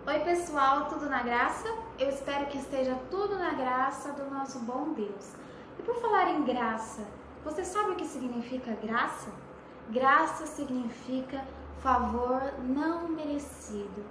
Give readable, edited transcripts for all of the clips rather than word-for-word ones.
Oi pessoal, tudo na graça? Eu espero que esteja tudo na graça do nosso bom Deus. E por falar em graça, você sabe o que significa graça? Graça significa favor não merecido.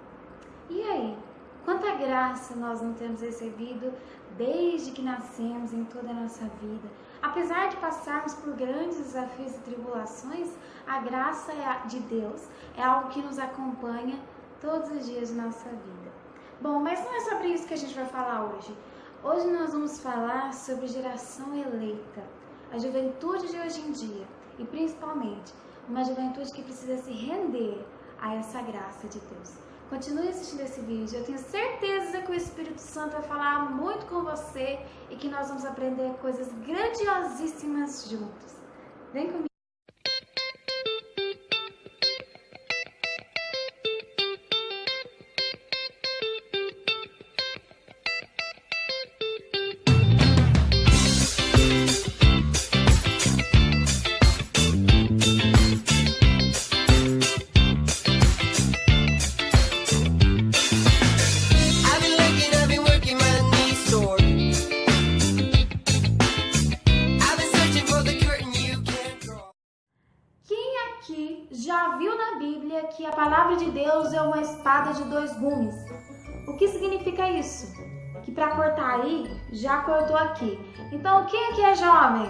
E aí, quanta graça nós não temos recebido desde que nascemos em toda a nossa vida? Apesar de passarmos por grandes desafios e tribulações, a graça de Deus é algo que nos acompanha todos os dias de nossa vida. Bom, mas não é sobre isso que a gente vai falar hoje. Hoje nós vamos falar sobre geração eleita, a juventude de hoje em dia e principalmente uma juventude que precisa se render a essa graça de Deus. Continue assistindo esse vídeo, eu tenho certeza que o Espírito Santo vai falar muito com você e que nós vamos aprender coisas grandiosíssimas juntos. Vem comigo! Já viu na Bíblia que a palavra de Deus é uma espada de dois gumes? O que significa isso? Que para cortar aí, já cortou aqui. Então quem aqui é jovem?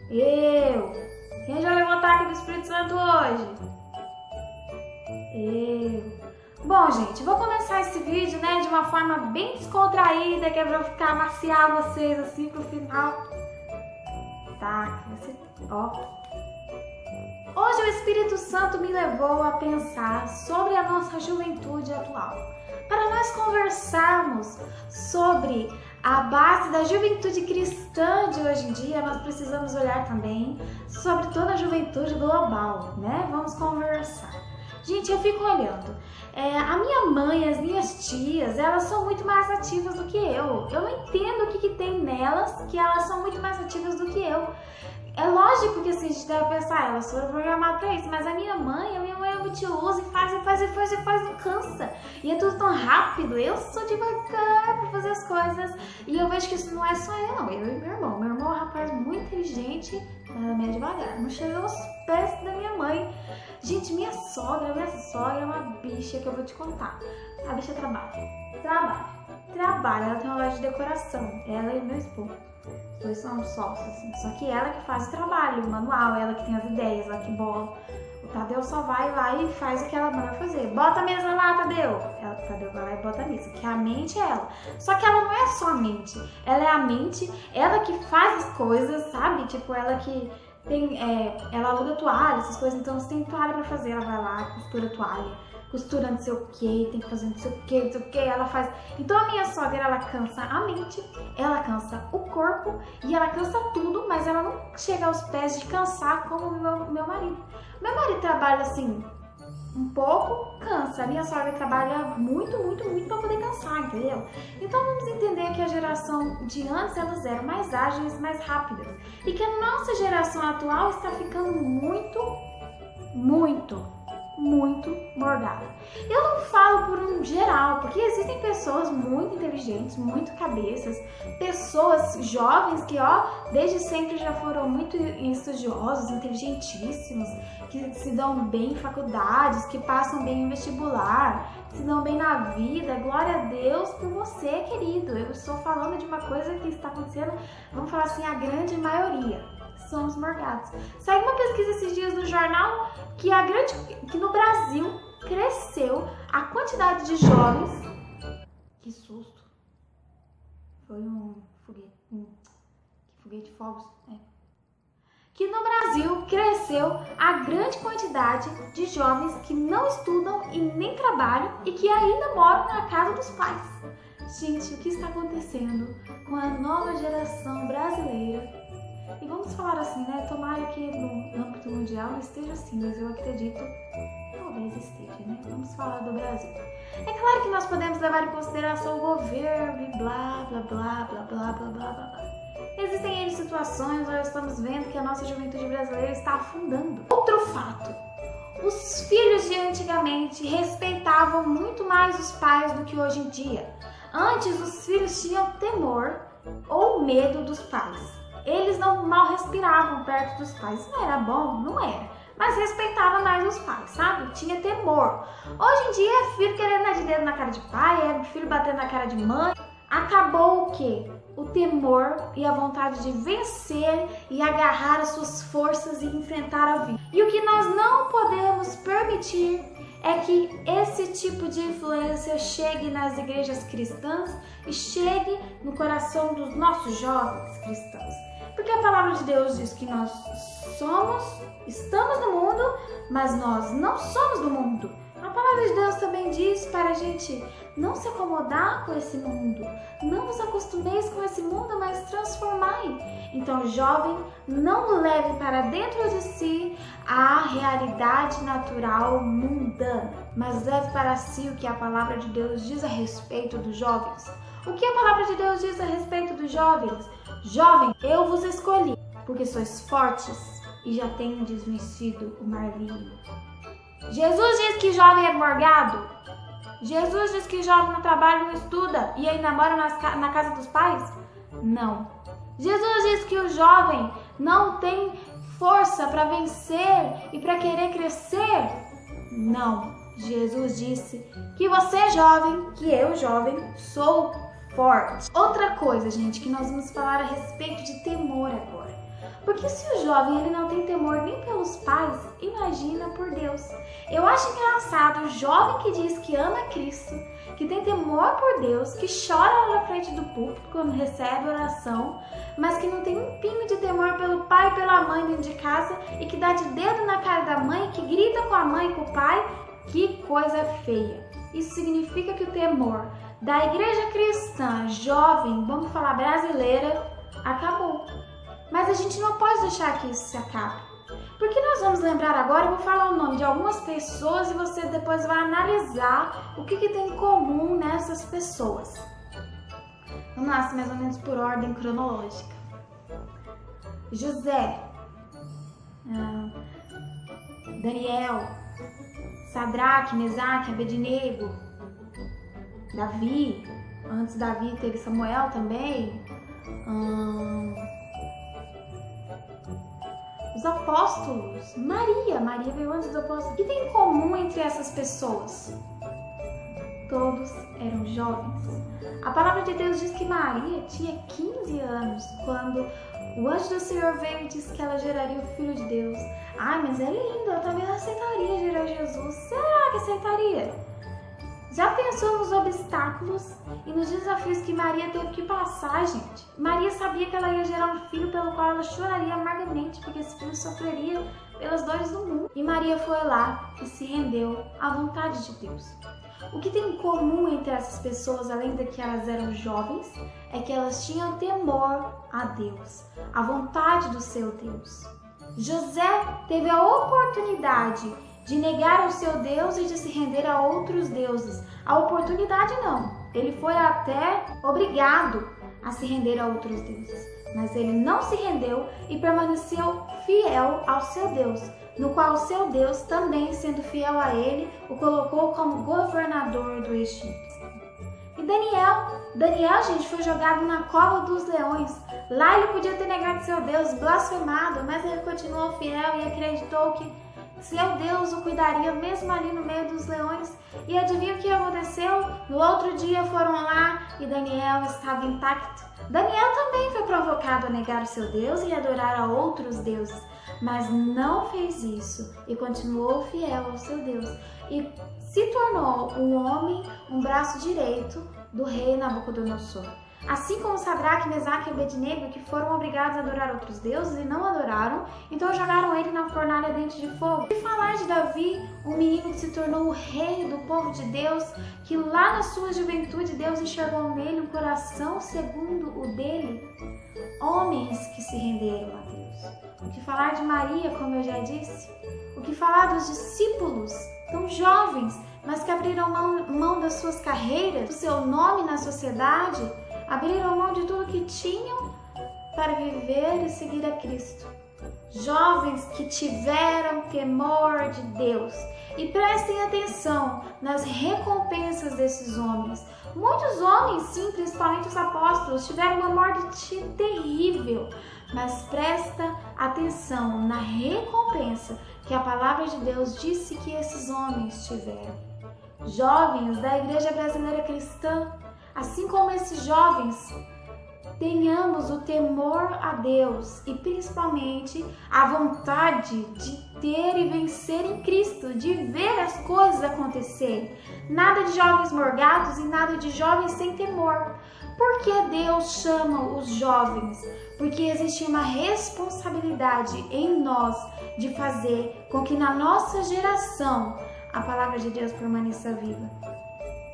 Eu! Quem já levou o ataque do Espírito Santo hoje? Eu! Bom, gente, vou começar esse vídeo, de uma forma bem descontraída, que é pra ficar maciar vocês assim pro final. Tá, você, ó. Hoje o Espírito Santo me levou a pensar sobre a nossa juventude atual. Para nós conversarmos sobre a base da juventude cristã de hoje em dia, nós precisamos olhar também sobre toda a juventude global, Vamos conversar. Gente, eu fico olhando. A minha mãe, as minhas tias, elas são muito mais ativas do que eu. Eu não entendo o que tem nelas, que elas são muito mais ativas do que eu. É lógico que assim, a gente deve pensar, elas foram programadas pra isso, mas a minha mãe é multiuso e faz, não cansa. E é tudo tão rápido, eu sou devagar pra fazer as coisas. E eu vejo que isso não é só eu, não, eu e meu irmão. Meu irmão é um rapaz muito inteligente, mas é devagar, não chega aos pés da minha mãe. Gente, minha sogra é uma bicha que eu vou te contar. A bicha trabalha, ela tem uma loja de decoração, ela e meu esposo. Os dois são sócios, assim. Só que ela que faz o trabalho, o manual, ela que tem as ideias, ela que bola. O Tadeu só vai lá e faz o que ela manda fazer. Bota a mesa lá, Tadeu! O Tadeu vai lá e bota a mesa, que a mente é ela. Só que ela não é só a mente. Ela é a mente, ela que faz as coisas, sabe? Tipo, ela que tem... ela aluga toalha, essas coisas. Então, se tem toalha pra fazer, ela vai lá, costura a toalha. Costura não sei o que, tem que fazer não sei o que, ela faz. Então a minha sogra, ela cansa a mente, ela cansa o corpo e ela cansa tudo, mas ela não chega aos pés de cansar como o meu marido. Meu marido trabalha assim, um pouco, cansa. A minha sogra trabalha muito pra poder cansar, entendeu? Então vamos entender que a geração de antes, elas eram mais ágeis, mais rápidas. E que a nossa geração atual está ficando muito morgada. Eu não falo por um geral, porque existem pessoas muito inteligentes, muito cabeças, pessoas jovens que, desde sempre já foram muito estudiosos, inteligentíssimos, que se dão bem em faculdades, que passam bem em vestibular, se dão bem na vida. Glória a Deus por você, querido. Eu estou falando de uma coisa que está acontecendo, vamos falar assim, a grande maioria. Somos morgados. Saiu uma pesquisa esses dias no jornal que no Brasil cresceu a quantidade de jovens. Que susto! Foi um foguete. Que foguete de fogos, Que no Brasil cresceu a grande quantidade de jovens que não estudam e nem trabalham e que ainda moram na casa dos pais. Gente, o que está acontecendo com a nova geração brasileira? E vamos falar assim, Tomara que no âmbito mundial não esteja assim, mas eu acredito, talvez esteja, Vamos falar do Brasil. É claro que nós podemos levar em consideração o governo e blá. Existem N situações, nós estamos vendo que a nossa juventude brasileira está afundando. Outro fato, Os filhos de antigamente respeitavam muito mais os pais do que hoje em dia. Antes, os filhos tinham temor ou medo dos pais. Eles não mal respiravam perto dos pais. Não era bom? Não era. Mas respeitava mais os pais, sabe? Tinha temor. Hoje em dia é filho querendo dar de dedo na cara de pai, é filho batendo na cara de mãe. Acabou o quê? O temor e a vontade de vencer e agarrar as suas forças e enfrentar a vida. E o que nós não podemos permitir é que esse tipo de influência chegue nas igrejas cristãs e chegue no coração dos nossos jovens cristãos. Porque a palavra de Deus diz que nós estamos no mundo, mas nós não somos do mundo. A palavra de Deus também diz para a gente não se acomodar com esse mundo, não vos acostumeis com esse mundo, mas transformai. Então, jovem, não leve para dentro de si a realidade natural mundana, mas leve para si o que a palavra de Deus diz a respeito dos jovens. O que a palavra de Deus diz a respeito dos jovens? Jovem, eu vos escolhi, porque sois fortes e já tendes vencido o maligno. Jesus diz que jovem é morgado. Jesus diz que jovem não trabalha, não estuda e ainda mora na casa dos pais? Não. Jesus diz que o jovem não tem força para vencer e para querer crescer? Não. Jesus disse que você jovem, que eu jovem, sou forte. Outra coisa, gente, que nós vamos falar a respeito de temor agora. Porque se o jovem ele não tem temor nem pelos pais, imagina por Deus. Eu acho engraçado o jovem que diz que ama Cristo, que tem temor por Deus, que chora lá na frente do púlpito quando recebe oração, mas que não tem um pingo de temor pelo pai e pela mãe dentro de casa e que dá de dedo na cara da mãe, que grita com a mãe e com o pai. Que coisa feia. Isso significa que o temor da igreja cristã jovem, vamos falar brasileira, acabou. Mas a gente não pode deixar que isso se acabe. Porque nós vamos lembrar agora, eu vou falar o nome de algumas pessoas e você depois vai analisar o que tem em comum nessas pessoas. Vamos lá, mais ou menos por ordem cronológica. José, Daniel, Sadraque, Mesaque, Abednego, Davi, antes de Davi teve Samuel também, os apóstolos, Maria veio antes dos apóstolos. O que tem em comum entre essas pessoas? Todos eram jovens. A palavra de Deus diz que Maria tinha 15 anos quando o anjo do Senhor veio e disse que ela geraria o Filho de Deus. Ai, mas é lindo, eu também aceitaria gerar Jesus. Será que aceitaria? Já pensou nos obstáculos e nos desafios que Maria teve que passar, gente? Maria sabia que ela ia gerar um filho pelo qual ela choraria amargamente, porque esse filho sofreria pelas dores do mundo. E Maria foi lá e se rendeu à vontade de Deus. O que tem em comum entre essas pessoas, além de que elas eram jovens, é que elas tinham temor a Deus, a vontade do seu Deus. José teve a oportunidade de negar ao seu Deus e de se render a outros deuses. A oportunidade não, ele foi até obrigado a se render a outros deuses, mas ele não se rendeu e permaneceu fiel ao seu Deus, no qual o seu Deus, também sendo fiel a ele, o colocou como governador do Egito. E Daniel, gente, foi jogado na cova dos leões. Lá ele podia ter negado seu Deus, blasfemado, mas ele continuou fiel e acreditou que seu Deus o cuidaria mesmo ali no meio dos leões. E adivinha o que aconteceu? No outro dia foram lá e Daniel estava intacto. Daniel também foi provocado a negar o seu Deus e adorar a outros deuses, mas não fez isso e continuou fiel ao seu Deus. E se tornou um homem, um braço direito do rei Nabucodonosor. Assim como Sadraque, Mesaque e Abednego, que foram obrigados a adorar outros deuses e não adoraram, então jogaram ele na fornalha dentro de fogo. E falar de Davi, um menino que se tornou o rei do povo de Deus, que lá na sua juventude Deus enxergou nele um coração segundo o dele. Homens que se renderam a Deus. O que falar de Maria, como eu já disse? O que falar dos discípulos, tão jovens, mas que abriram mão das suas carreiras, do seu nome na sociedade, abriram mão de tudo que tinham para viver e seguir a Cristo. Jovens que tiveram temor de Deus. E prestem atenção nas recompensas desses homens. Muitos homens, sim, principalmente os apóstolos, tiveram uma morte terrível. Mas presta atenção na recompensa que a palavra de Deus disse que esses homens tiveram. Jovens da Igreja Brasileira Cristã, assim como esses jovens, tenhamos o temor a Deus e principalmente a vontade de ter e vencer em Cristo, de ver as coisas acontecerem. Nada de jovens morgados e nada de jovens sem temor. Por que Deus chama os jovens? Porque existe uma responsabilidade em nós de fazer com que na nossa geração a palavra de Deus permaneça viva.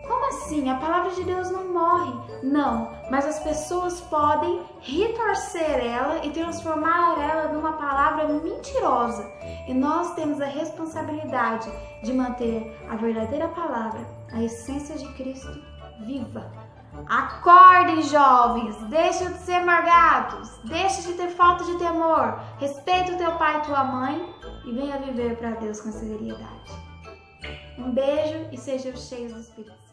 Como assim? A palavra de Deus não morre. Não, mas as pessoas podem retorcer ela e transformar ela numa palavra mentirosa. E nós temos a responsabilidade de manter a verdadeira palavra, a essência de Cristo, viva. Acordem, jovens! Deixa de ser morgados, deixa de ter falta de temor, respeita o teu pai e tua mãe e venha viver para Deus com seriedade. Um beijo e sejam cheios do Espírito Santo.